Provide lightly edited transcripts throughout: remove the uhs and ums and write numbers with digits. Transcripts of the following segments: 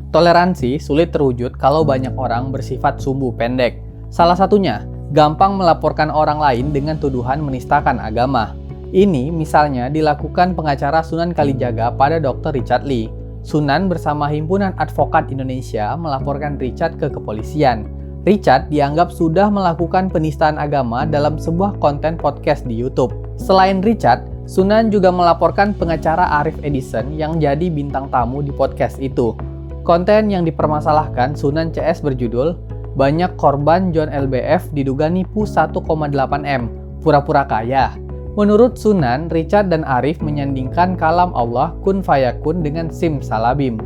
Toleransi sulit terwujud kalau banyak orang bersifat sumbu pendek. Salah satunya, gampang melaporkan orang lain dengan tuduhan menistakan agama. Ini misalnya dilakukan pengacara Sunan Kalijaga pada Dr. Richard Lee. Sunan bersama Himpunan Advokat Indonesia melaporkan Richard ke kepolisian. Richard dianggap sudah melakukan penistaan agama dalam sebuah konten podcast di YouTube. Selain Richard, Sunan juga melaporkan pengacara Arif Edison yang jadi bintang tamu di podcast itu. Konten yang dipermasalahkan Sunan CS berjudul "Banyak Korban John LBF Diduga Nipu 1,8 M, Pura-pura Kaya". Menurut Sunan, Richard dan Arif menyandingkan kalam Allah kun fayakun dengan simsalabim.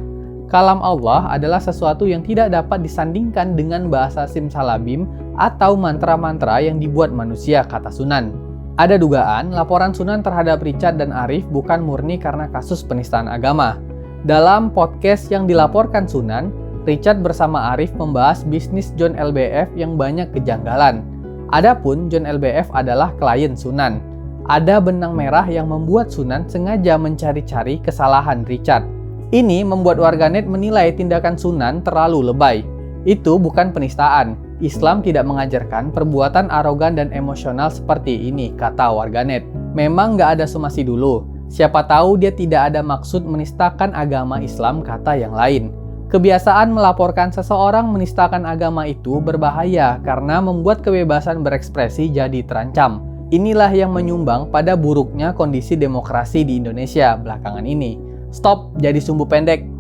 Kalam Allah adalah sesuatu yang tidak dapat disandingkan dengan bahasa simsalabim atau mantra-mantra yang dibuat manusia, kata Sunan. Ada dugaan laporan Sunan terhadap Richard dan Arif bukan murni karena kasus penistaan agama. Dalam podcast yang dilaporkan Sunan, Richard bersama Arif membahas bisnis John LBF yang banyak kejanggalan. Adapun John LBF adalah klien Sunan. Ada benang merah yang membuat Sunan sengaja mencari-cari kesalahan Richard. Ini membuat warganet menilai tindakan Sunan terlalu lebay. Itu bukan penistaan. Islam tidak mengajarkan perbuatan arogan dan emosional seperti ini, kata warganet. Memang nggak ada somasi dulu. Siapa tahu dia tidak ada maksud menistakan agama Islam, kata yang lain. Kebiasaan melaporkan seseorang menistakan agama itu berbahaya karena membuat kebebasan berekspresi jadi terancam. Inilah yang menyumbang pada buruknya kondisi demokrasi di Indonesia belakangan ini. Stop jadi sumbu pendek.